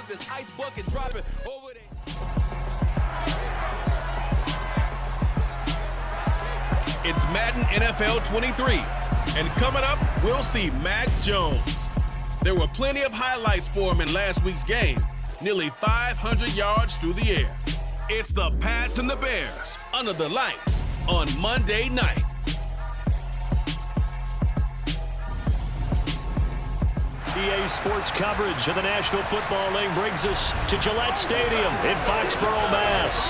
this ice bucket dropping over there. It's Madden NFL 23. And coming up, we'll see Mac Jones. There were plenty of highlights for him in last week's game. Nearly 500 yards through the air. It's the Pats and the Bears under the lights on Monday night. EA Sports coverage of the National Football League brings us to Gillette Stadium in Foxborough, Mass.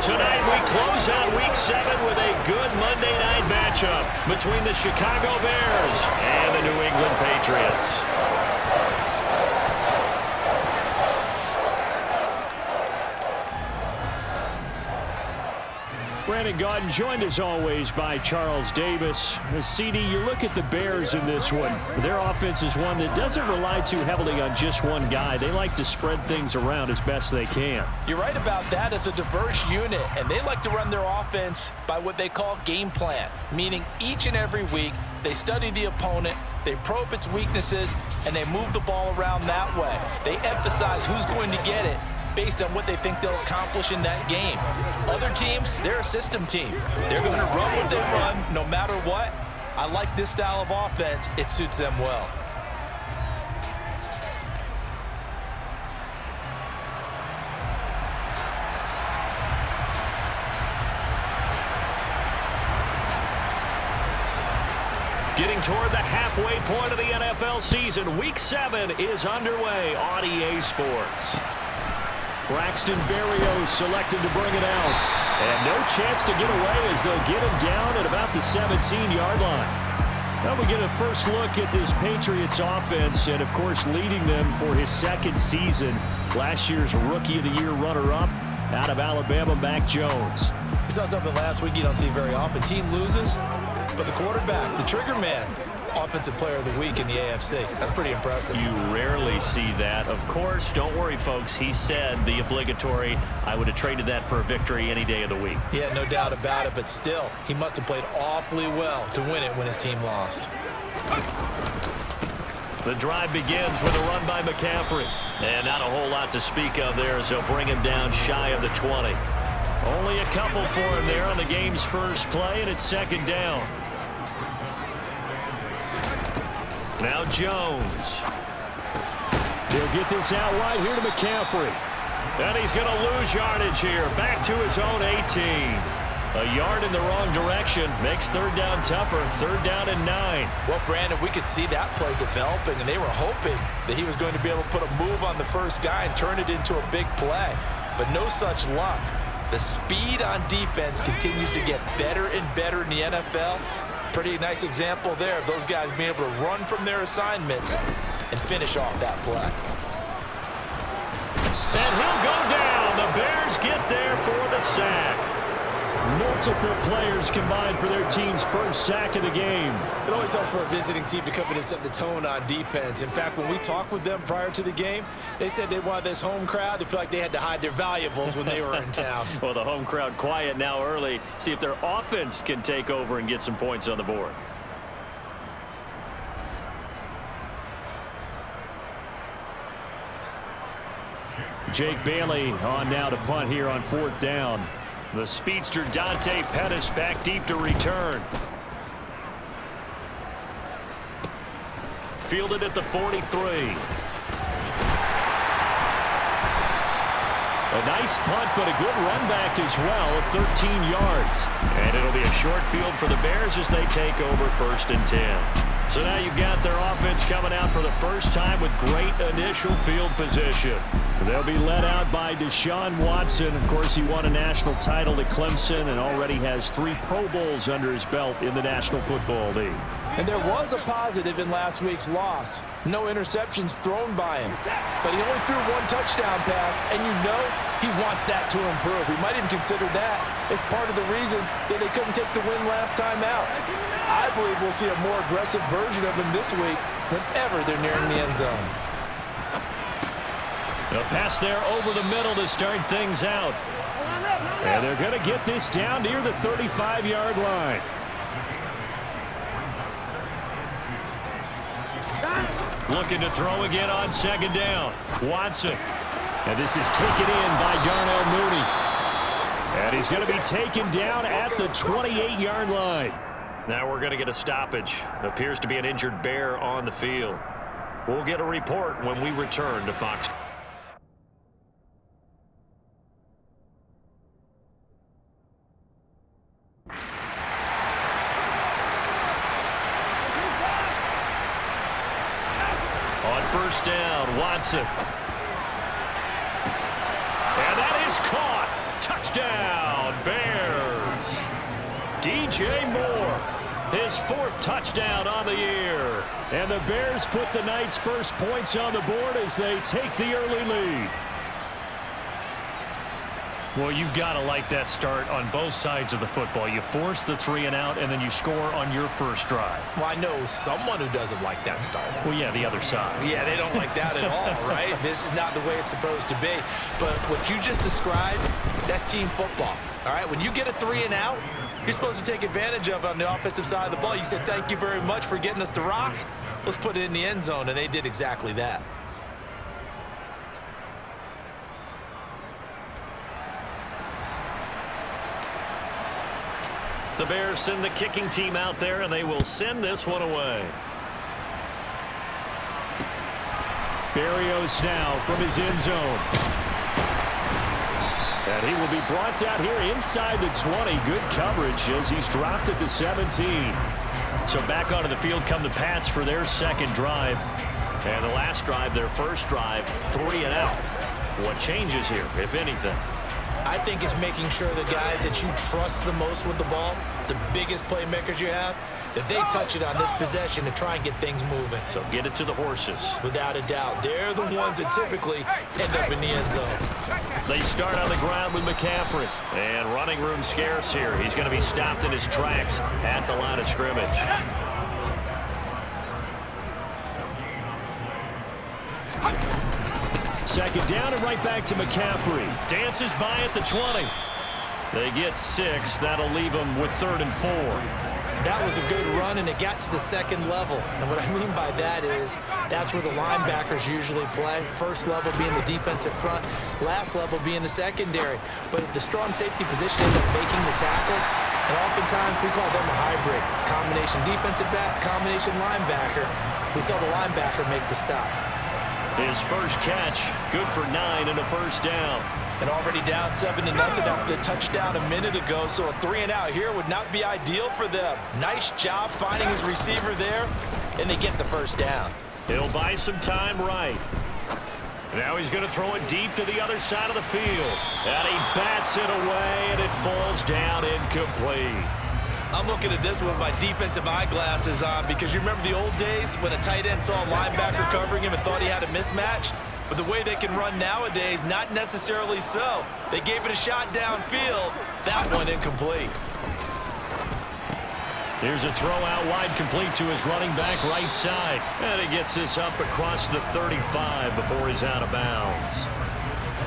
Tonight we close out Week 7 with a good Monday night matchup between the Chicago Bears and the New England Patriots. Brandon Gaudin joined as always by Charles Davis. CD, you look at the Bears in this one. Their offense is one that doesn't rely too heavily on just one guy. They like to spread things around as best they can. You're right about that. It's a diverse unit, and they like to run their offense by what they call game plan, meaning each and every week they study the opponent, they probe its weaknesses, and they move the ball around that way. They emphasize who's going to get it based on what they think they'll accomplish in that game. Other teams, they're a system team. They're going to run what they run no matter what. I like this style of offense. It suits them well. Getting toward the halfway point of the NFL season, Week 7 is underway on EA Sports. Braxton Berrios selected to bring it out. And no chance to get away as they'll get him down at about the 17-yard line. Now we get a first look at this Patriots offense and, of course, leading them for his second season. Last year's Rookie of the Year runner-up out of Alabama, Mac Jones. We saw something last week you don't see very often. Team loses, but the quarterback, the trigger man, Offensive Player of the Week in the AFC. That's pretty impressive. You rarely see that. Of course, don't worry, folks. He said the obligatory, I would have traded that for a victory any day of the week. Yeah, no doubt about it, but still, he must have played awfully well to win it when his team lost. The drive begins with a run by McCaffrey. And not a whole lot to speak of there as they'll bring him down shy of the 20. Only a couple for him there on the game's first play, and it's second down. Now Jones. He'll get this out wide here to McCaffrey. And he's going to lose yardage here. Back to his own 18. A yard in the wrong direction. Makes third down tougher. Third down and 9. Well, Brandon, we could see that play developing, and they were hoping that he was going to be able to put a move on the first guy and turn it into a big play. But no such luck. The speed on defense continues to get better and better in the NFL. Pretty nice example there of those guys being able to run from their assignments and finish off that play. And he'll go down. The Bears get there for the sack. Multiple players combined for their team's first sack of the game. It always helps for a visiting team to come in and set the tone on defense. In fact, when we talked with them prior to the game, they said they wanted this home crowd to feel like they had to hide their valuables when they were in town. Well, the home crowd quiet now early. See if their offense can take over and get some points on the board. Jake Bailey on now to punt here on fourth down. The speedster Dante Pettis back deep to return. Fielded at the 43. A nice punt, but a good run back as well, 13 yards. And it'll be a short field for the Bears as they take over first and 10. So now you've got their offense coming out for the first time with great initial field position. They'll be led out by Deshaun Watson. Of course, he won a national title at Clemson and already has 3 Pro Bowls under his belt in the National Football League. And there was a positive in last week's loss. No interceptions thrown by him. But he only threw 1 touchdown pass, and you know he wants that to improve. We might even consider that as part of the reason that they couldn't take the win last time out. I believe we'll see a more aggressive version of him this week whenever they're nearing the end zone. A pass there over the middle to start things out. And they're going to get this down near the 35-yard line. Looking to throw again on second down. Watson And this is taken in by Darnell Mooney. And he's going to be taken down at the 28-yard line. Now we're going to get a stoppage. Appears to be an injured Bear on the field. We'll get a report when we return to Fox. On first down, Watson. And that is caught. Touchdown, Bears. DJ Moore, his 4th touchdown on the year. And the Bears put the Knights' first points on the board as they take the early lead. Well, you've got to like that start on both sides of the football. You force the 3 and out, and then you score on your first drive. Well, I know someone who doesn't like that start. Well, yeah, the other side. Yeah, they don't like that at all, right? This is not the way it's supposed to be. But what you just described, that's team football, all right? When you get a 3 and out, you're supposed to take advantage of it on the offensive side of the ball. You said, thank you very much for getting us the rock. Let's put it in the end zone, and they did exactly that. The Bears send the kicking team out there, and they will send this one away. Berrios now from his end zone. And he will be brought down here inside the 20. Good coverage as he's dropped at the 17. So back onto the field come the Pats for their second drive. And the last drive, their first drive, 3 and out. What changes here, if anything? I think it's making sure the guys that you trust the most with the ball, the biggest playmakers you have, that they touch it on this possession to try and get things moving. So get it to the horses. Without a doubt. They're the ones that typically end up in the end zone. They start on the ground with McCaffrey. And running room scarce here. He's going to be stopped in his tracks at the line of scrimmage. Second down and right back to McCaffrey. Dances by at the 20. They get 6. That'll leave them with 3rd and 4. That was a good run, and it got to the second level. And what I mean by that is that's where the linebackers usually play. First level being the defensive front, last level being the secondary. But the strong safety position ends up making the tackle, and oftentimes we call them a hybrid. Combination defensive back, combination linebacker. We saw the linebacker make the stop. His first catch, good for 9 and a first down. And already down 7-0 after the touchdown a minute ago, so a 3 and out here would not be ideal for them. Nice job finding his receiver there, and they get the first down. He'll buy some time right. Now he's going to throw it deep to the other side of the field. And he bats it away, and it falls down incomplete. I'm looking at this with my defensive eyeglasses on because you remember the old days when a tight end saw a linebacker covering him and thought he had a mismatch? But the way they can run nowadays, not necessarily so. They gave it a shot downfield. That one incomplete. Here's a throw out wide complete to his running back right side. And he gets this up across the 35 before he's out of bounds.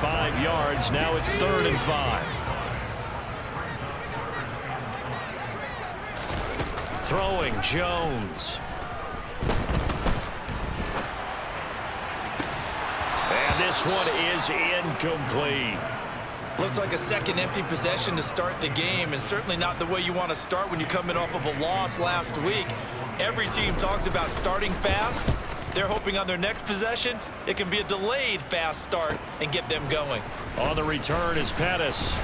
5 yards, now it's 3rd and 5. Throwing Jones. And this one is incomplete. Looks like a second empty possession to start the game, and certainly not the way you want to start when you come in off of a loss last week. Every team talks about starting fast. They're hoping on their next possession, it can be a delayed fast start and get them going. On the return is Pettis.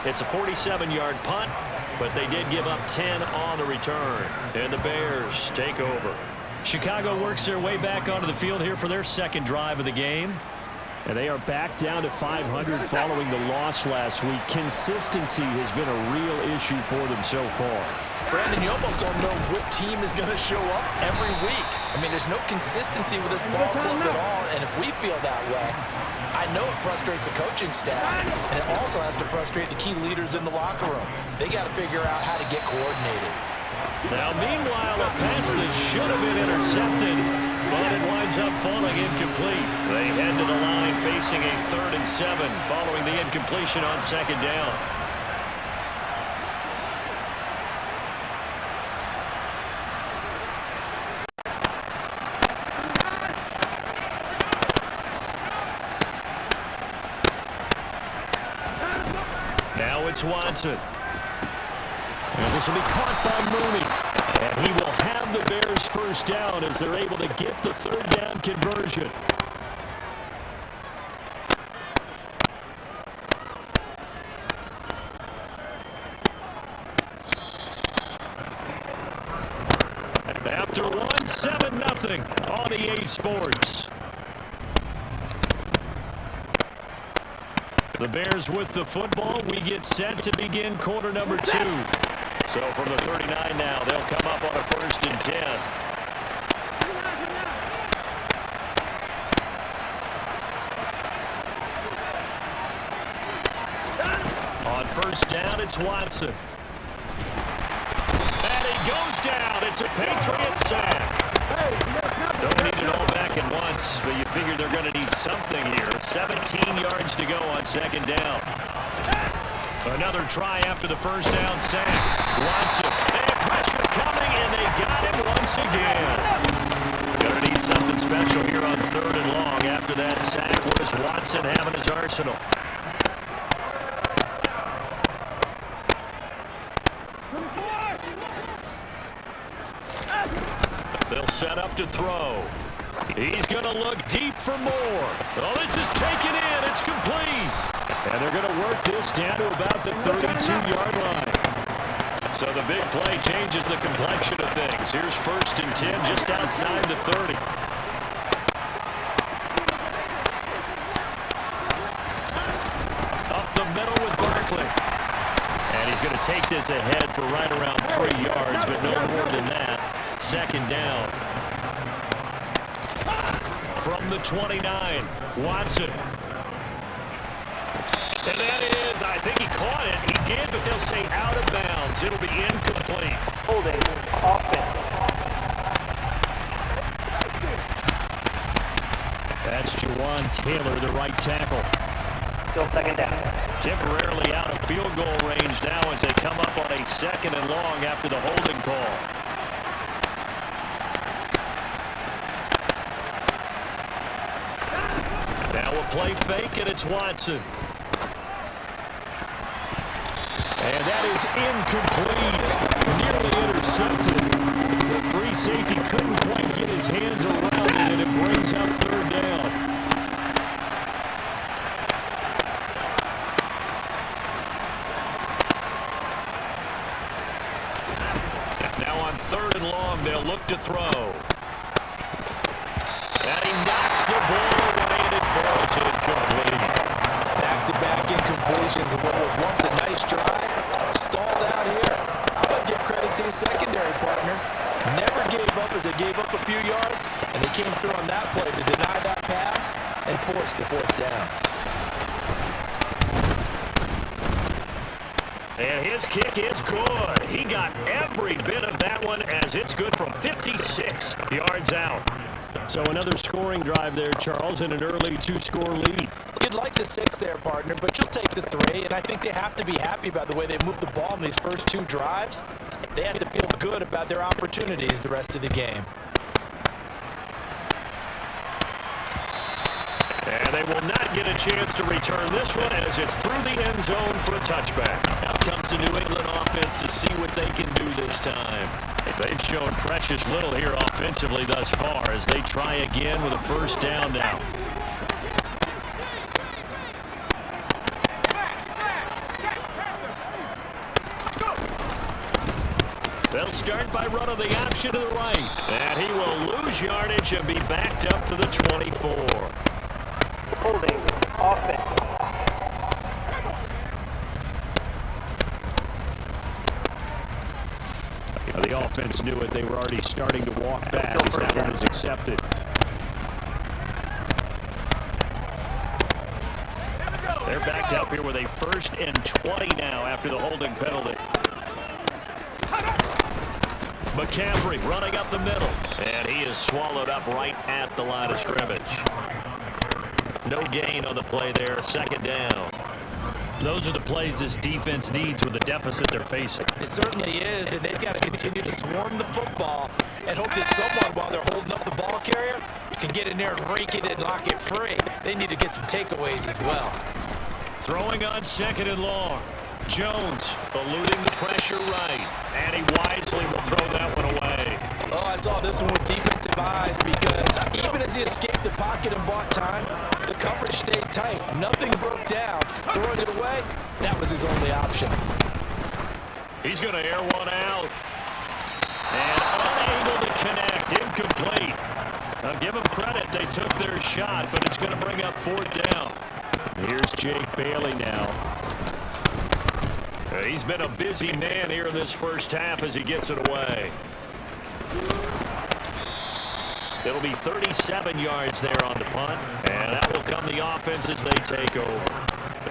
It's a 47-yard punt, but they did give up 10 on the return. And the Bears take over. Chicago works their way back onto the field here for their second drive of the game. And they are back down to 500 following the loss last week. Consistency has been a real issue for them so far. Brandon, you almost don't know what team is going to show up every week. I mean, there's no consistency with this ball club at all, and if we feel that way, I know it frustrates the coaching staff, and it also has to frustrate the key leaders in the locker room. They got to figure out how to get coordinated. Now, meanwhile, a pass that should have been intercepted, but it winds up falling incomplete. They head to the line facing a 3rd and 7 following the incompletion on second down. Now it's Watson. And this will be caught by Mooney. And he will have the Bears first down as they're able to get the third down conversion. After 7-0 on EA Sports. The Bears with the football. We get set to begin quarter number 2. So from the 39 now, they'll come up on a 1st and 10. On 1st down, it's Watson. And he goes down. It's a Patriot sack. Don't need it all back at once, but you figure they're going to need something here. 17 yards to go on 2nd down. Another try after the 1st down sack. Watson, and pressure coming, and they got him once again. Going to need something special here on 3rd and long after that sack. What does Watson have in his arsenal? They'll set up to throw. He's going to look deep for more. Oh, this is taken in. It's complete. And they're going to work this down to about the 32-yard line. So the big play changes the complexion of things. Here's 1st and 10 just outside the 30. Up the middle with Barkley. And he's going to take this ahead for right around 3 yards, but no more than that. 2nd down. From the 29, Watson. And that is, I think he caught it. He did, but they'll say out of bounds. It'll be incomplete. Holding offense. That's Juwan Taylor, the right tackle. Still 2nd down. Temporarily out of field goal range now as they come up on a 2nd and long after the holding call. Now a play fake, and it's Watson. And that is incomplete. Nearly intercepted. The free safety couldn't quite get his hands around it, and it brings up 3rd down. Now on 3rd and long, they'll look to throw. And he knocks the ball away, and it falls incomplete. Back-to-back incompletions of what was once a nice drive. Stalled out here. I'm going to give credit to the secondary partner. Never gave up as they gave up a few yards, and they came through on that play to deny that pass and force the 4th down. And his kick is good. He got every bit of that one as it's good from 56 yards out. So another scoring drive there, Charles, and an early 2-score lead. You'd like the 6 there, partner, but you'll take the 3, and I think they have to be happy about the way they moved the ball in these first 2 drives. They have to feel good about their opportunities the rest of the game. And they will not get a chance to return this one as it's through the end zone for a touchback. Now comes the New England offense to see what they can do this time. They've shown precious little here offensively thus far as they try again with a 1st down now. They'll start by running the option to the right. And he will lose yardage and be backed up to the 24. Holding offense. The offense knew it. They were already starting to walk back as that one is accepted. They're backed up here with a 1st and 20 now after the holding penalty. McCaffrey running up the middle. And he is swallowed up right at the line of scrimmage. No gain on the play there. 2nd down. Those are the plays this defense needs with the deficit they're facing. It certainly is, and they've got to continue to swarm the football and hope that someone, while they're holding up the ball carrier, can get in there and rake it and lock it free. They need to get some takeaways as well. Throwing on 2nd and long. Jones eluding the pressure right, and he wisely will throw that one away. Oh, I saw this one with defensive eyes because even as he escaped the pocket and bought time, the coverage stayed tight. Nothing broke down. Throwing it away, that was his only option. He's going to air one out. And unable to connect, incomplete. I'll give them credit, they took their shot, but it's going to bring up 4th down. Here's Jake Bailey now. He's been a busy man here in this first half as he gets it away. It'll be 37 yards there on the punt, and that will come the offense as they take over.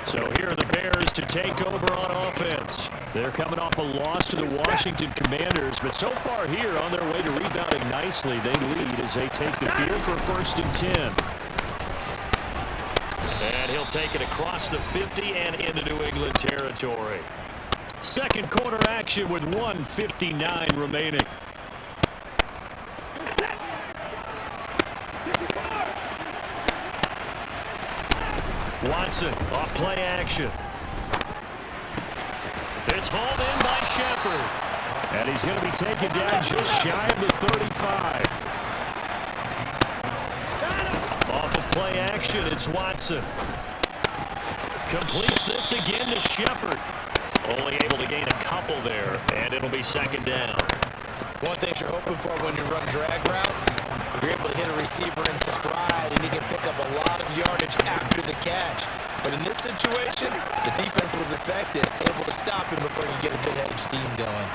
So here are the Bears to take over on offense. They're coming off a loss to the Washington Commanders, but so far here on their way to rebounding nicely, they lead as they take the field for 1st and 10. And he'll take it across the 50 and into New England territory. Second quarter action with 1:59 remaining. Watson off play action. It's hauled in by Shepard. And he's going to be taken down just shy of the 35. Off of play action, it's Watson. Completes this again to Shepard. Only able to gain a couple there, and it'll be 2nd down. One thing you're hoping for when you run drag routes, you're able to hit a receiver in stride, and he can pick up a lot of yardage after the catch. But in this situation, the defense was effective, able to stop him before you get a good head of steam going.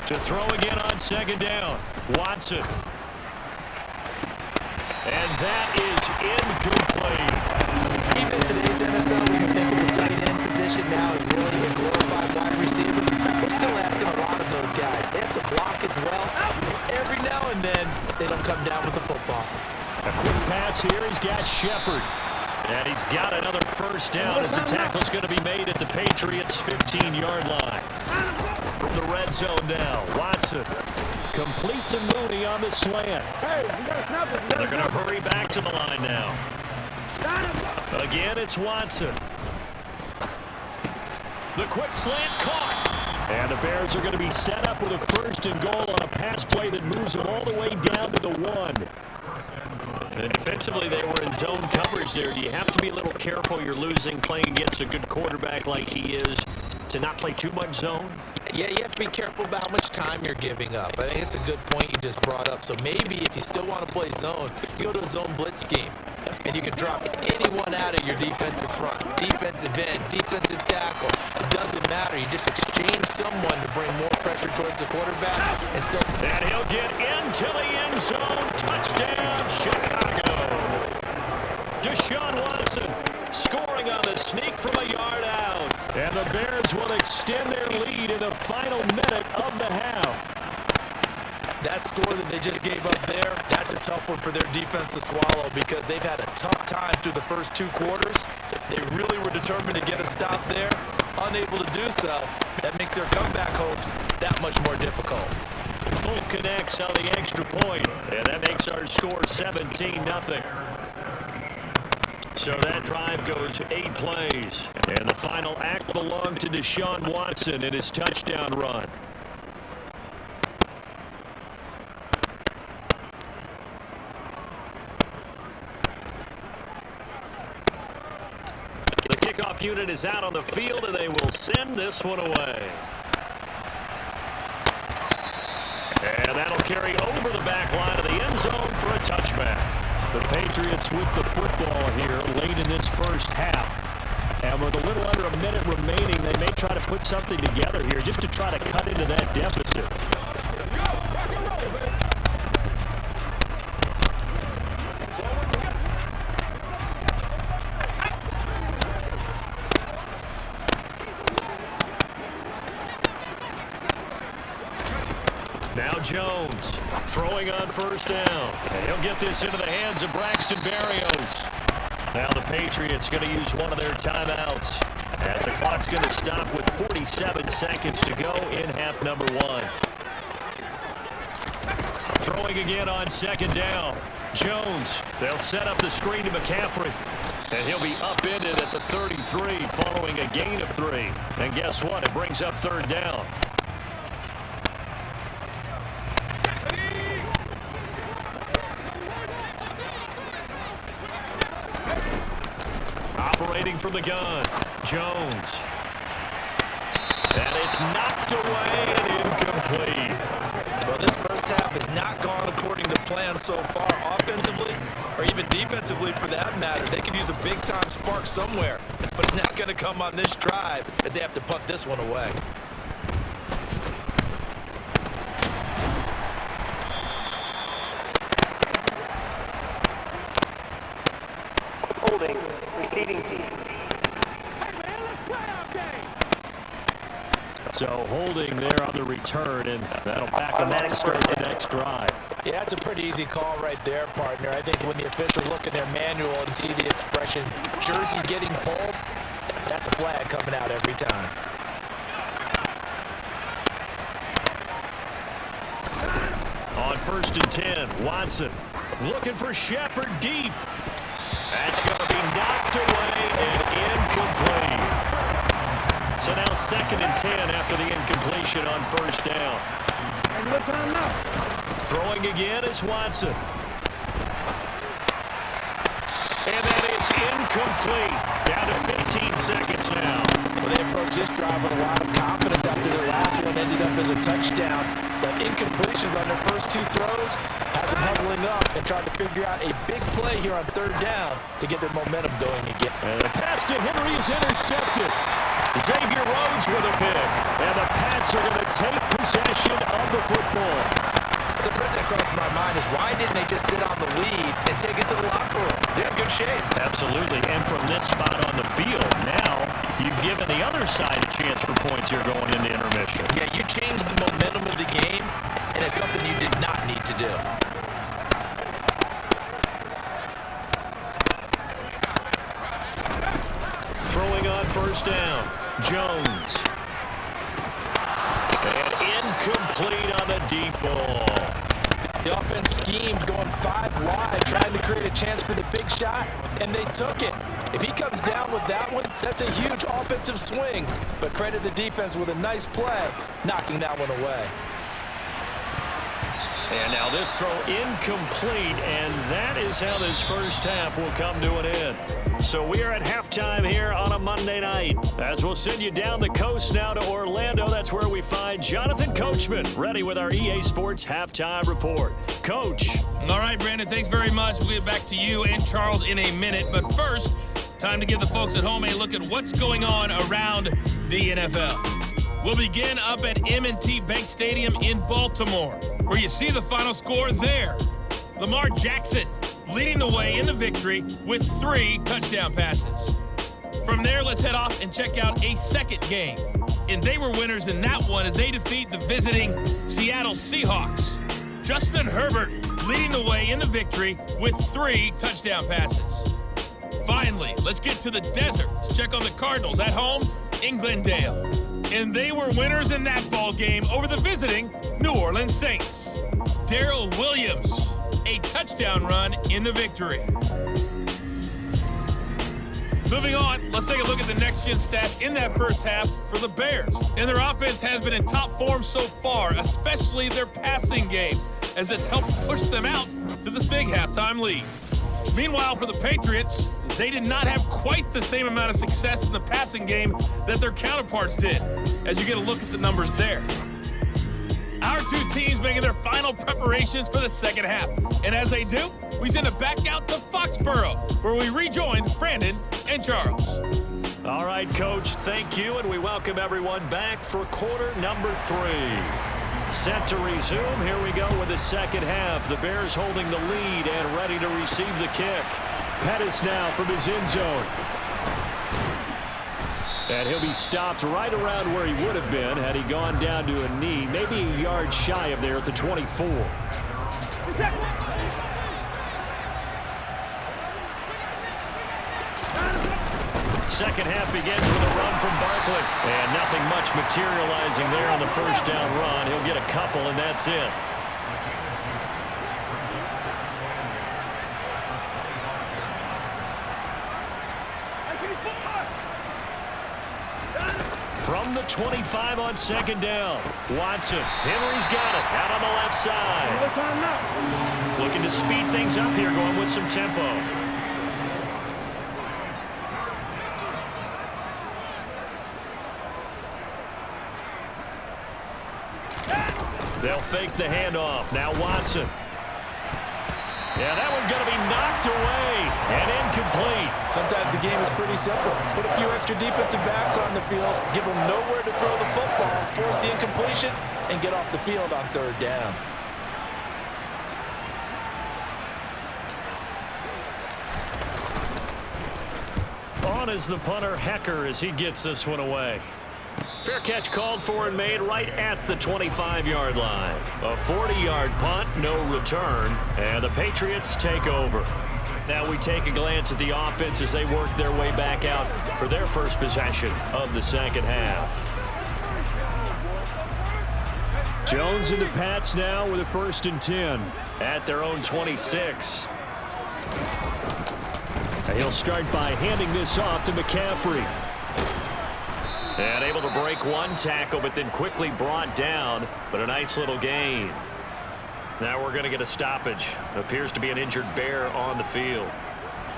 To throw again on 2nd down, Watson. And that is incomplete. Even in today's NFL, when you think of the tight end position now as really a glorified wide receiver, we're still asking a lot of those guys. They have to block as well. Every now and then, they don't come down with the football. A quick pass here. He's got Shepard. And he's got another 1st down as the tackle's going to be made at the Patriots' 15-yard line. From the red zone now, Watson completes a Mooney on the slant. And they're going to hurry back to the line now. Again, it's Watson. The quick slant caught. And the Bears are going to be set up with a 1st and goal on a pass play that moves them all the way down to the 1. And defensively, they were in zone coverage there. Do you have to be a little careful? You're losing playing against a good quarterback like he is to not play too much zone? Yeah, you have to be careful about how much time you're giving up. I think it's a good point you just brought up. So maybe if you still want to play zone, you go to a zone blitz scheme. And you can drop anyone out of your defensive front. Defensive end, defensive tackle. It doesn't matter. You just exchange someone to bring more pressure towards the quarterback. And he'll get into the end zone. Touchdown, Chicago. Deshaun Watson scoring on the sneak from a yard out. And the Bears will extend their lead in the final minute of the half. That score that they just gave up there, that's a tough one for their defense to swallow because they've had a tough time through the first 2 quarters. They really were determined to get a stop there, unable to do so. That makes their comeback hopes that much more difficult. Full connects on the extra point, and that makes our score 17-0. So that drive goes 8 plays, and the final act belonged to Deshaun Watson in his touchdown run. The kickoff unit is out on the field, and they will send this one away. And that'll carry over the back line of the end zone for a touchback. The Patriots with the football here late in this first half. And with a little under a minute remaining, they may try to put something together here just to try to cut into that deficit. Now Jones throwing on 1st down. And he'll get this into the hands of Braxton Berrios. Now the Patriots going to use one of their timeouts as the clock's going to stop with 47 seconds to go in half number 1. Throwing again on 2nd down. Jones, they'll set up the screen to McCaffrey. And he'll be upended at the 33 following a gain of 3. And guess what? It brings up 3rd down. Operating from the gun, Jones. And it's knocked away and incomplete. Well, this first half has not gone according to plan so far, offensively or even defensively for that matter. They could use a big-time spark somewhere, but it's not going to come on this drive as they have to punt this one away. Holding, receiving team. So holding there on the return, and that'll back them up to start the next drive. Yeah, it's a pretty easy call right there, partner. I think when the officials look in their manual and see the expression jersey getting pulled, that's a flag coming out every time. On 1st and 10, Watson looking for Shepard deep. That's going to be knocked away and incomplete. So now 2nd and 10 after the incompletion on 1st down. Throwing again is Watson. And that is incomplete. Down to 15 seconds now. Well, they approach this drive with a lot of confidence after their last one ended up as a touchdown. But incompletions on their first 2 throws has them huddling up and trying to figure out a big play here on 3rd down to get their momentum going again. And the pass to Henry is intercepted. Xavier Rhodes with a pick. And the Pats are going to take possession of the football. So the first thing that crossed my mind is why didn't they just sit on the lead and take it to the locker room? They're in good shape. Absolutely. And from this spot on the field, now you've given the other side a chance for points here going into intermission. Yeah, you changed the momentum of the game, and it's something you did not need to do. Throwing on 1st down, Jones. And incomplete on the deep ball. The offense schemed going 5 wide, trying to create a chance for the big shot, and they took it. If he comes down with that one, that's a huge offensive swing. But credit the defense with a nice play, knocking that one away. And now this throw incomplete, and that is how this first half will come to an end. So we are at halftime here on a Monday night. As we'll send you down the coast now to Orlando, that's where we find Jonathan Coachman, ready with our EA Sports Halftime Report. Coach. All right, Brandon, thanks very much. We'll get back to you and Charles in a minute. But first, time to give the folks at home a look at what's going on around the NFL. We'll begin up at M&T Bank Stadium in Baltimore, where you see the final score there. Lamar Jackson leading the way in the victory with 3 touchdown passes. From there, let's head off and check out a second game. And they were winners in that one as they defeat the visiting Seattle Seahawks. Justin Herbert leading the way in the victory with 3 touchdown passes. Finally, let's get to the desert to check on the Cardinals at home in Glendale. And they were winners in that ball game over the visiting New Orleans Saints. Darrell Williams, a touchdown run in the victory. Moving on, let's take a look at the next-gen stats in that first half for the Bears. And their offense has been in top form so far, especially their passing game, as it's helped push them out to this big halftime lead. Meanwhile, for the Patriots, they did not have quite the same amount of success in the passing game that their counterparts did, as you get a look at the numbers there. Our 2 teams making their final preparations for the second half. And as they do, we send it back out to Foxborough, where we rejoin Brandon and Charles. All right, Coach, thank you, and we welcome everyone back for quarter number 3. Set to resume. Here we go with the second half. The Bears holding the lead and ready to receive the kick. Pettis now from his end zone. And he'll be stopped right around where he would have been had he gone down to a knee, maybe a yard shy of there at the 24. Second half begins with a run from Barkley. And nothing much materializing there on the first down run. He'll get a couple, and that's it. from the 25 on second down. Watson. Henry's got it out on the left side. Looking to speed things up here, going with some tempo. They'll fake the handoff. Now Watson. Yeah, that one's going to be knocked away and incomplete. Sometimes the game is pretty simple. Put a few extra defensive backs on the field, give them nowhere to throw the football, force the incompletion, and get off the field on third down. On is the punter, Hecker, as he gets this one away. Fair catch called for and made right at the 25-yard line. A 40-yard punt, no return, and the Patriots take over. Now we take a glance at the offense as they work their way back out for their first possession of the second half. Jones and the Pats now with a 1st and 10 at their own 26. He'll start by handing this off to McCaffrey. And able to break one tackle, but then quickly brought down. But a nice little gain. Now we're going to get a stoppage. Appears to be an injured Bear on the field.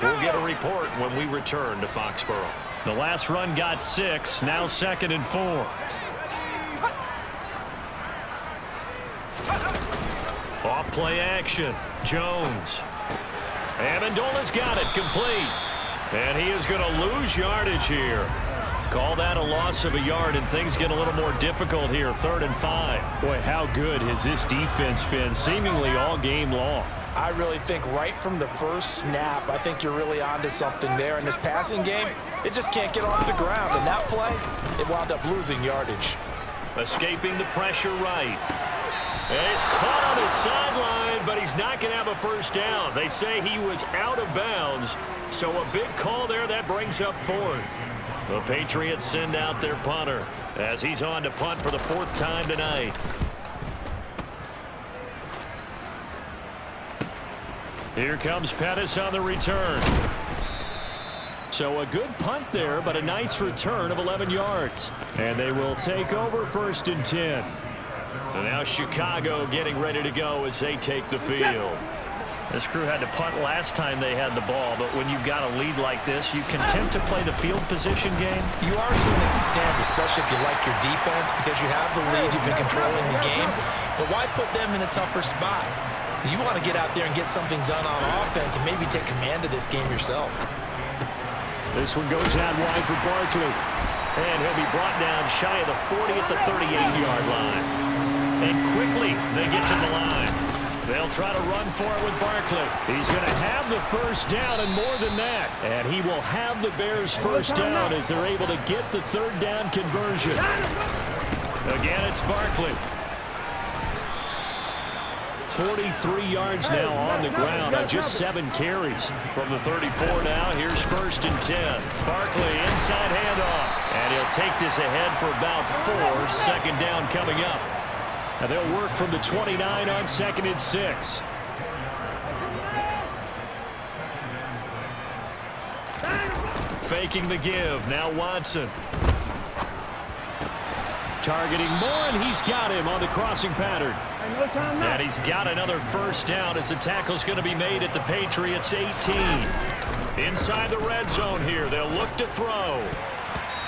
We'll get a report when we return to Foxborough. The last run got 6. Now 2nd and 4. Off play action. Jones. Amendola's got it complete. And he is going to lose yardage here. Call that a loss of a yard, and things get a little more difficult here. 3rd and 5. Boy, how good has this defense been seemingly all game long? I really think right from the first snap, I think you're really onto something there. In this passing game, it just can't get off the ground. And that play, it wound up losing yardage. Escaping the pressure right. And he's caught on his sideline, but he's not going to have a first down. They say he was out of bounds, so a big call there that brings up 4th. The Patriots send out their punter as he's on to punt for the 4th time tonight. Here comes Pettis on the return. So a good punt there, but a nice return of 11 yards. And they will take over 1st and 10. And now Chicago getting ready to go as they take the field. This crew had to punt last time they had the ball, but when you've got a lead like this, you content to play the field position game? You are to an extent, especially if you like your defense, because you have the lead, you've been controlling the game. But why put them in a tougher spot? You want to get out there and get something done on offense and maybe take command of this game yourself. This one goes out wide for Barkley. And he'll be brought down shy of the 40 at the 38-yard line. And quickly they get to the line. They'll try to run for it with Barkley. He's going to have the first down and more than that. And he will have the Bears first down as they're able to get the 3rd down conversion. Again, it's Barkley. 43 yards now on the ground on just 7 carries. From the 34 now, here's 1st and 10. Barkley inside handoff. And he'll take this ahead for about 4. 2nd down coming up. And they'll work from the 29 on 2nd and 6. Faking the give. Now Watson. Targeting Moore, and he's got him on the crossing pattern. And he's got another first down as the tackle's going to be made at the Patriots 18. Inside the red zone here. They'll look to throw.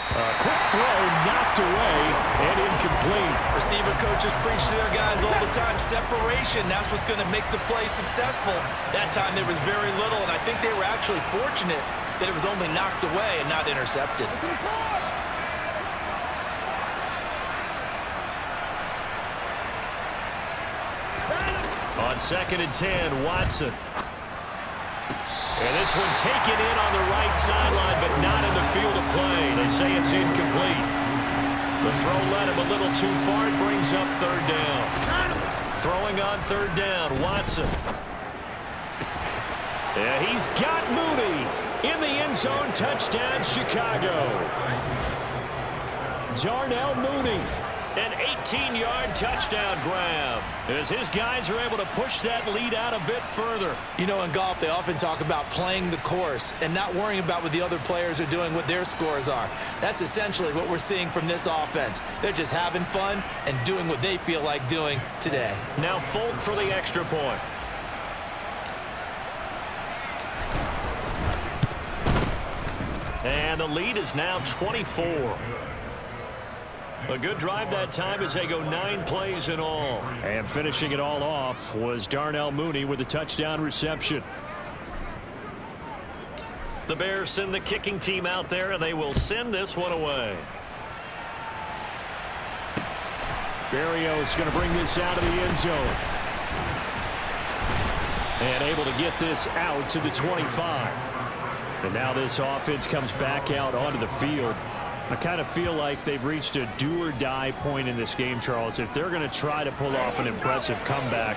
A quick throw knocked away and incomplete. Receiver coaches preach to their guys all the time. Separation, that's what's going to make the play successful. That time there was very little, and I think they were actually fortunate that it was only knocked away and not intercepted. On 2nd and 10, Watson. And this one taken in on the right sideline, but not in the field of play. They say it's incomplete. The throw led him a little too far. It brings up 3rd down. Throwing on 3rd down, Watson. Yeah, he's got Mooney in the end zone. Touchdown, Chicago. Darnell Mooney An 18-yard touchdown grab as his guys are able to push that lead out a bit further. You know, in golf, they often talk about playing the course and not worrying about what the other players are doing, what their scores are. That's essentially what we're seeing from this offense. They're just having fun and doing what they feel like doing today. Now Folk for the extra point. And the lead is now 24. A good drive that time as they go 9 plays in all. And finishing it all off was Darnell Mooney with a touchdown reception. The Bears send the kicking team out there, and they will send this one away. Berrios going to bring this out of the end zone. And able to get this out to the 25. And now this offense comes back out onto the field. I kind of feel like they've reached a do-or-die point in this game, Charles. If they're going to try to pull off an impressive comeback,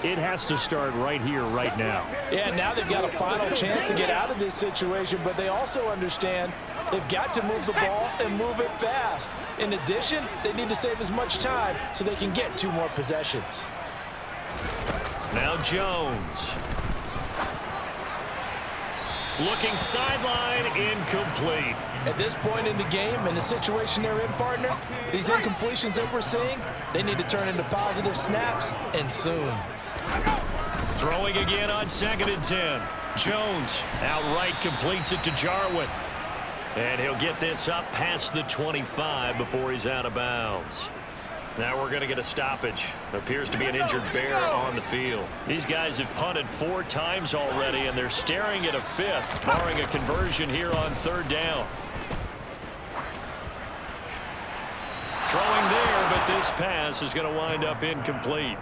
it has to start right here, right now. Yeah, now they've got a final chance to get out of this situation, but they also understand they've got to move the ball and move it fast. In addition, they need to save as much time so they can get 2 more possessions. Now Jones. Looking sideline, incomplete. At this point in the game, in the situation they're in, partner, these incompletions that we're seeing, they need to turn into positive snaps, and soon. Throwing again on 2nd and 10. Jones outright completes it to Jarwin. And he'll get this up past the 25 before he's out of bounds. Now we're going to get a stoppage. Appears to be an injured Bear on the field. These guys have punted 4 times already, and they're staring at a 5th, barring a conversion here on 3rd down. Throwing there, but this pass is going to wind up incomplete.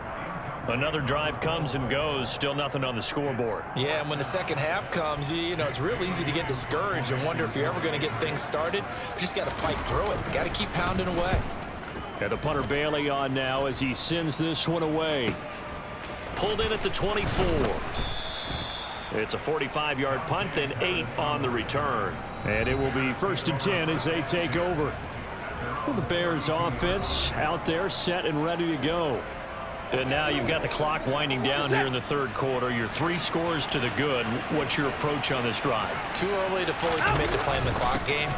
Another drive comes and goes, still nothing on the scoreboard. Yeah, and when the second half comes, you know, it's real easy to get discouraged and wonder if you're ever going to get things started. You just got to fight through it. Got to keep pounding away. And the punter Bailey on now as he sends this one away. Pulled in at the 24. It's a 45-yard punt, then 8 on the return. And it will be 1st and 10 as they take over. Well, the Bears offense out there set and ready to go. And now you've got the clock winding down here in the 3rd quarter. You're 3 scores to the good. What's your approach on this drive? Too early to fully commit to playing the clock game.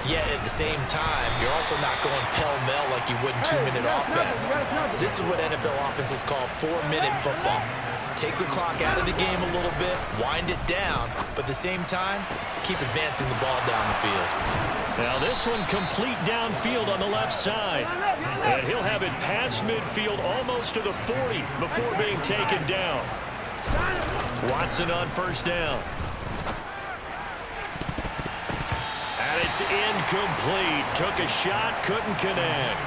Yet at the same time, you're also not going pell-mell like you would in 2-minute offense. This is what NFL offenses call 4-minute football. Take the clock out of the game a little bit, wind it down, but at the same time, keep advancing the ball down the field. Now this one complete downfield on the left side. And he'll have it past midfield almost to the 40 before being taken down. Watson on 1st down. And it's incomplete. Took a shot, couldn't connect.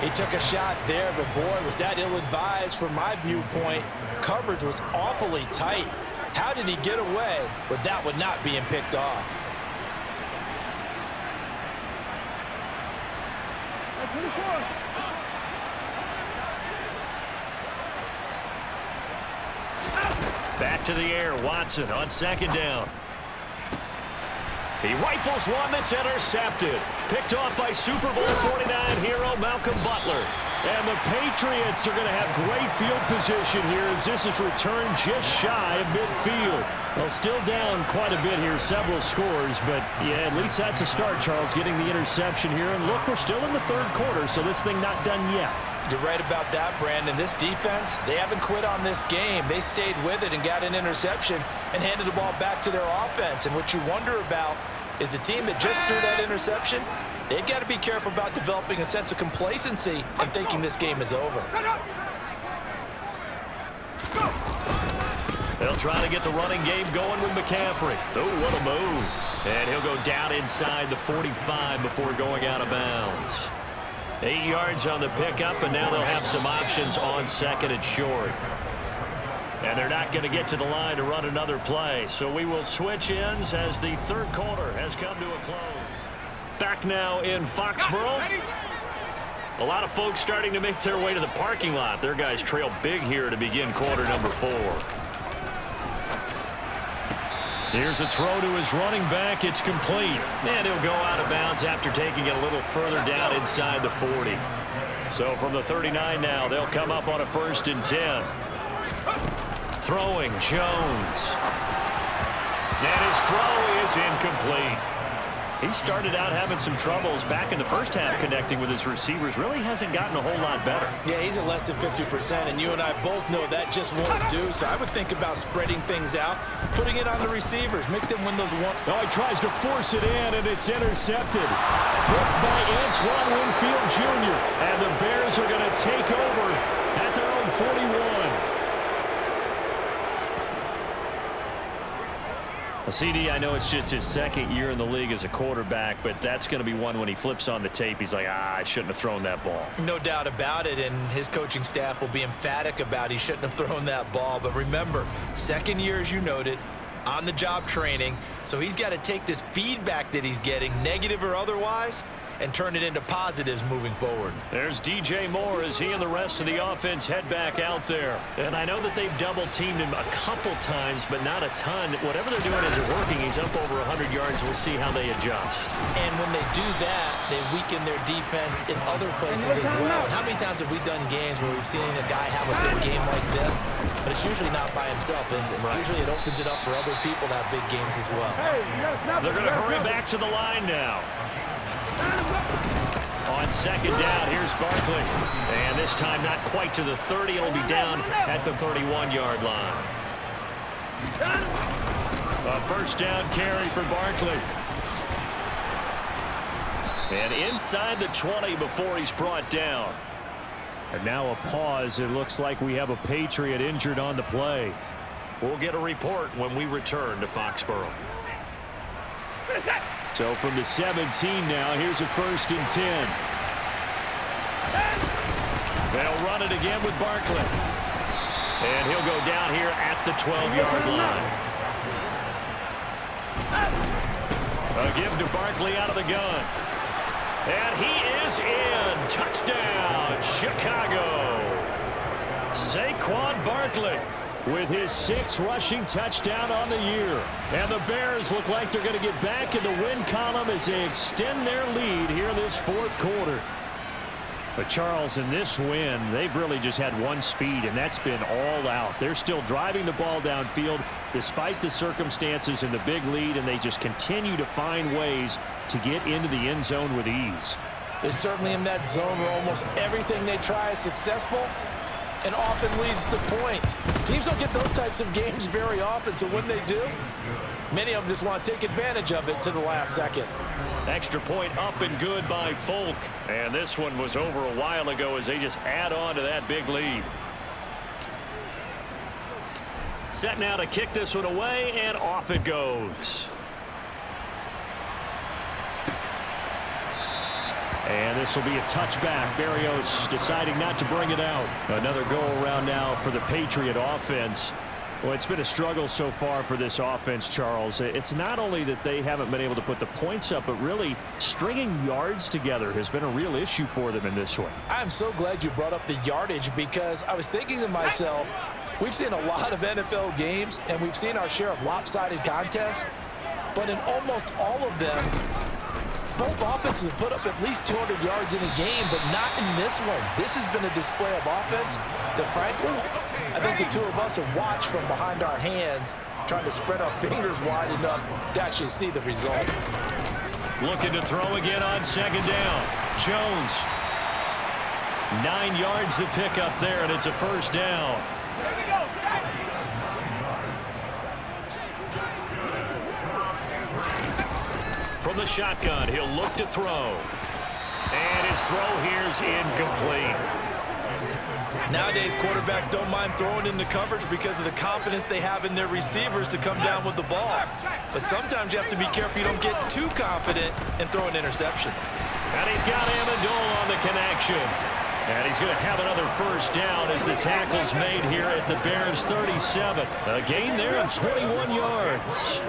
He took a shot there, but boy, was that ill-advised from my viewpoint. Coverage was awfully tight. How did he get away with that one not being picked off? Back to the air, Watson on 2nd down. He rifles one that's intercepted. Picked off by Super Bowl 49 hero Malcolm Butler. And the Patriots are going to have great field position here as this is returned just shy of midfield. Well, still down quite a bit here, several scores, but yeah, at least that's a start, Charles, getting the interception here. And look, we're still in the 3rd quarter, so this thing not done yet. You're right about that, Brandon. This defense, they haven't quit on this game. They stayed with it and got an interception and handed the ball back to their offense. And what you wonder about is the team that just threw that interception, they've got to be careful about developing a sense of complacency and thinking this game is over. They'll try to get the running game going with McCaffrey. Oh, what a move. And he'll go down inside the 45 before going out of bounds. 8 yards on the pickup, and now they'll have some options on 2nd and short. And they're not going to get to the line to run another play. So we will switch ends as the 3rd quarter has come to a close. Back now in Foxborough. A lot of folks starting to make their way to the parking lot. Their guys trail big here to begin quarter number 4. Here's a throw to his running back. It's complete. And he'll go out of bounds after taking it a little further down inside the 40. So from the 39 now, they'll come up on a 1st and 10. Throwing, Jones. And his throw is incomplete. He started out having some troubles back in the first half connecting with his receivers. Really hasn't gotten a whole lot better. Yeah, he's at less than 50%, and you and I both know that just won't do. So I would think about spreading things out, putting it on the receivers, make them win those one. Oh, he tries to force it in, and it's intercepted. Picked by Antoine Winfield Jr. And the Bears are going to take over at their own 41. CD, I know it's just his 2nd year in the league as a quarterback, but that's going to be one when he flips on the tape. He's like, I shouldn't have thrown that ball. No doubt about it, and his coaching staff will be emphatic about he shouldn't have thrown that ball. But remember, 2nd year, as you noted, on-the-job training, so he's got to take this feedback that he's getting, negative or otherwise, and turn it into positives moving forward. There's DJ Moore as he and the rest of the offense head back out there. And I know that they've double-teamed him a couple times, but not a ton. Whatever they're doing isn't working. He's up over 100 yards. We'll see how they adjust. And when they do that, they weaken their defense in other places as well. And how many times have we done games where we've seen a guy have a big game like this, but it's usually not by himself, is it? Right. Usually it opens it up for other people to have big games as well. They're going to hurry back to the line now. On 2nd down, here's Barkley. And this time not quite to the 30. It'll be down at the 31-yard line. A 1st down carry for Barkley. And inside the 20 before he's brought down. And now a pause. It looks like we have a Patriot injured on the play. We'll get a report when we return to Foxborough. So from the 17 now, here's a 1st and 10. They'll run it again with Barkley. And he'll go down here at the 12-yard line. A give to Barkley out of the gun. And he is in. Touchdown, Chicago. Saquon Barkley with his 6th rushing touchdown on the year. And the Bears look like they're going to get back in the win column as they extend their lead here in this 4th quarter. But Charles, in this win, they've really just had one speed, and that's been all out. They're still driving the ball downfield despite the circumstances and the big lead, and they just continue to find ways to get into the end zone with ease. They're certainly in that zone where almost everything they try is successful and often leads to points. Teams don't get those types of games very often, so when they do, many of them just want to take advantage of it to the last second. Extra point up and good by Folk. And this one was over a while ago as they just add on to that big lead. Set now to kick this one away, and off it goes. And this will be a touchback. Berrios deciding not to bring it out. Another go-around now for the Patriot offense. Well, it's been a struggle so far for this offense, Charles. It's not only that they haven't been able to put the points up, but really stringing yards together has been a real issue for them in this one. I'm so glad you brought up the yardage, because I was thinking to myself, we've seen a lot of NFL games, and we've seen our share of lopsided contests, but in almost all of them, both offenses have put up at least 200 yards in a game, but not in this one. This has been a display of offense that, frankly, I think the two of us have watched from behind our hands, trying to spread our fingers wide enough to actually see the result. Looking to throw again on 2nd down. Jones. 9 yards to pick up there, and it's a 1st down. From the shotgun, he'll look to throw. And his throw here's incomplete. Nowadays, quarterbacks don't mind throwing into coverage because of the confidence they have in their receivers to come down with the ball. But sometimes you have to be careful you don't get too confident and throw an interception. And he's got Amendola on the connection. And he's going to have another 1st down as the tackle's made here at the Bears 37. A gain there of 21 yards.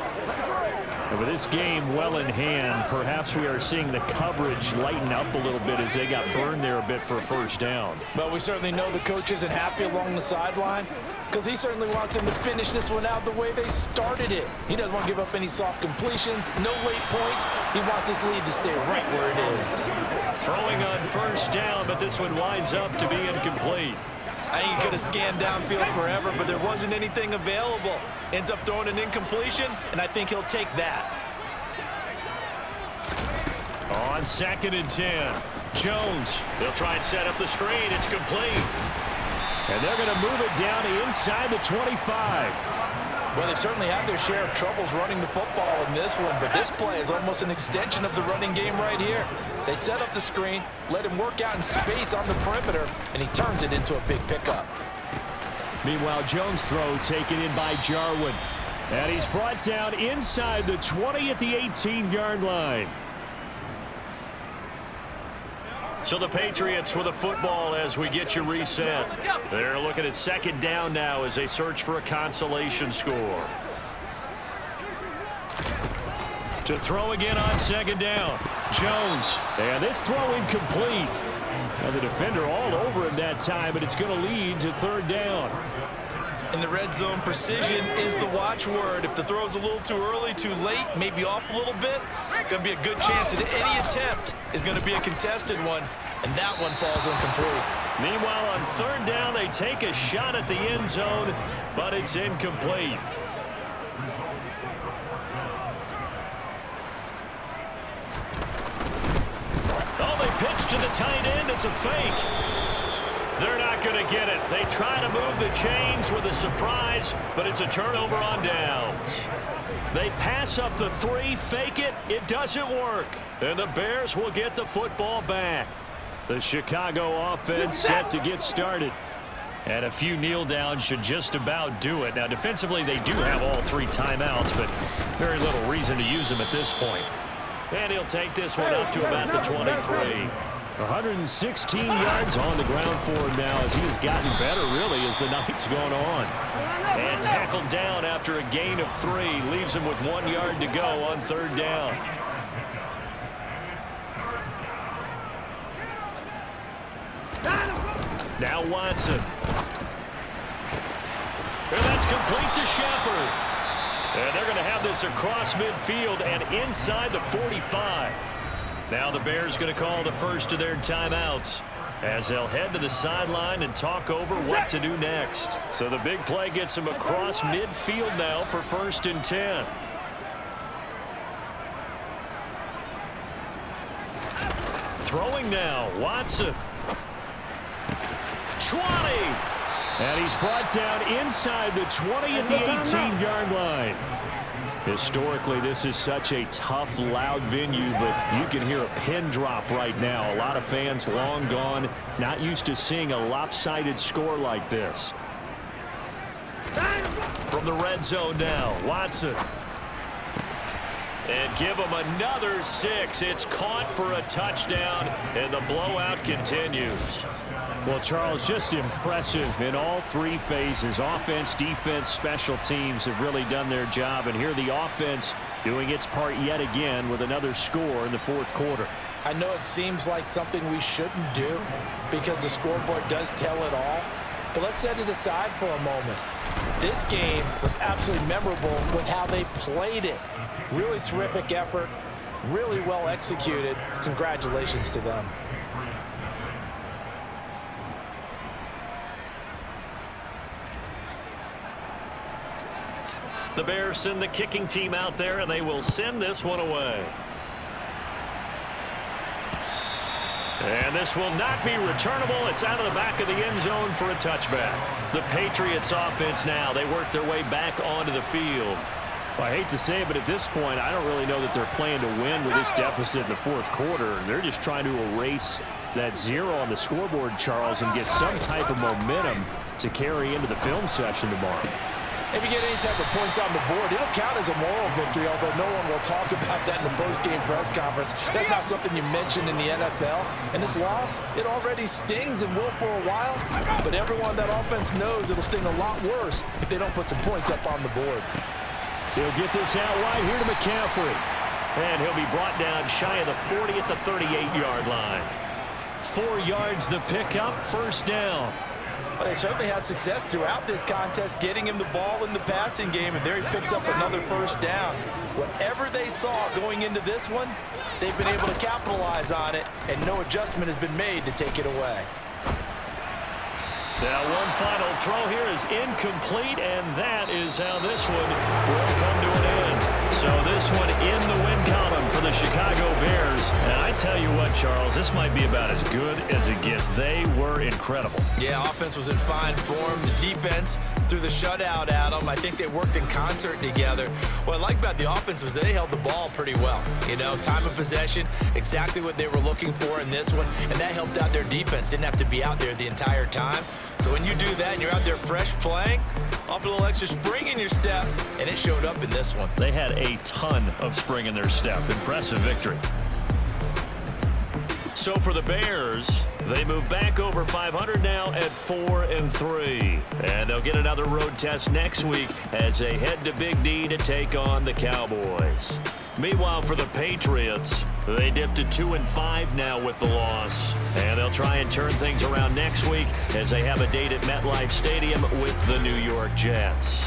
And with this game well in hand, perhaps we are seeing the coverage lighten up a little bit as they got burned there a bit for a first down. But we certainly know the coach isn't happy along the sideline because he certainly wants them to finish this one out the way they started it. He doesn't want to give up any soft completions, no late points. He wants his lead to stay right where it is. Throwing on first down, but this one winds up to be incomplete. I think he could have scanned downfield forever, but there wasn't anything available. Ends up throwing an incompletion, and I think he'll take that. On 2nd and 10, Jones. They'll try and set up the screen. It's complete. And they're going to move it down to inside the 25. Well, they certainly have their share of troubles running the football in this one, but this play is almost an extension of the running game right here. They set up the screen, let him work out in space on the perimeter, and he turns it into a big pickup. Meanwhile, Jones' throw taken in by Jarwin. And he's brought down inside the 20 at the 18-yard line. So the Patriots with a football as we get you reset. They're looking at 2nd down now as they search for a consolation score. To throw again on 2nd down. Jones. And this throw incomplete. Now the defender all over him that time, but it's going to lead to 3rd down. In the red zone, precision is the watchword. If the throw's a little too early, too late, maybe off a little bit, going to be a good chance that any attempt is going to be a contested one, and that one falls incomplete. Meanwhile, on 3rd down, they take a shot at the end zone, but it's incomplete. Oh, they pitch to the tight end. It's a fake. They're not going to get it. They try to move the chains with a surprise, but it's a turnover on downs. They pass up the 3, fake it. It doesn't work. And the Bears will get the football back. The Chicago offense set to get started. And a few kneel downs should just about do it. Now, defensively, they do have all 3 timeouts, but very little reason to use them at this point. And he'll take this one up to about the 23. 116 yards on the ground for him now as he's gotten better, really, as the night's gone on. And tackled down after a gain of 3. Leaves him with 1 yard to go on 3rd down. Now Watson. And that's complete to Shepard. And they're going to have this across midfield and inside the 45. Now the Bears going to call the first of their timeouts as they'll head to the sideline and talk over what to do next. So the big play gets them across midfield now for 1st and 10. Throwing now, Watson. 20. And he's brought down inside the 20 at the 18-yard line. Historically, this is such a tough, loud venue, but you can hear a pin drop right now. A lot of fans long gone, not used to seeing a lopsided score like this. From the red zone now, Watson. And give him another 6. It's caught for a touchdown, and the blowout continues. Well, Charles, just impressive in all 3 phases. Offense, defense, special teams have really done their job. And here the offense doing its part yet again with another score in the 4th quarter. I know it seems like something we shouldn't do because the scoreboard does tell it all. But let's set it aside for a moment. This game was absolutely memorable with how they played it. Really terrific effort, really well executed. Congratulations to them. The Bears send the kicking team out there, and they will send this one away. And this will not be returnable. It's out of the back of the end zone for a touchback. The Patriots offense now, they work their way back onto the field. Well, I hate to say it, but at this point, I don't really know that they're playing to win with this deficit in the 4th quarter. They're just trying to erase that 0 on the scoreboard, Charles, and get some type of momentum to carry into the film session tomorrow. If you get any type of points on the board, it'll count as a moral victory, although no one will talk about that in the post-game press conference. That's not something you mention in the NFL. And this loss, it already stings and will for a while, but everyone on that offense knows it'll sting a lot worse if they don't put some points up on the board. He'll get this out wide here to McCaffrey. And he'll be brought down shy of the 40 at the 38-yard line. 4 yards the pickup, first down. Well, they certainly had success throughout this contest getting him the ball in the passing game, and there he picks up another first down. Whatever they saw going into this one, they've been able to capitalize on it, and no adjustment has been made to take it away. Now one final throw here is incomplete, and that is how this one will come to an end. So this one in the win column for the Chicago Bears. And I tell you what, Charles, this might be about as good as it gets. They were incredible. Yeah, offense was in fine form. The defense threw the shutout at them. I think they worked in concert together. What I like about the offense was they held the ball pretty well. You know, time of possession, exactly what they were looking for in this one, and that helped out their defense. Didn't have to be out there the entire time. So when you do that and you're out there fresh playing, off a little extra spring in your step, and it showed up in this one. They had a ton of spring in their step. Impressive victory. So for the Bears, they move back over 500 now at 4-3. And they'll get another road test next week as they head to Big D to take on the Cowboys. Meanwhile, for the Patriots, they dipped to 2-5 now with the loss. And they'll try and turn things around next week as they have a date at MetLife Stadium with the New York Jets.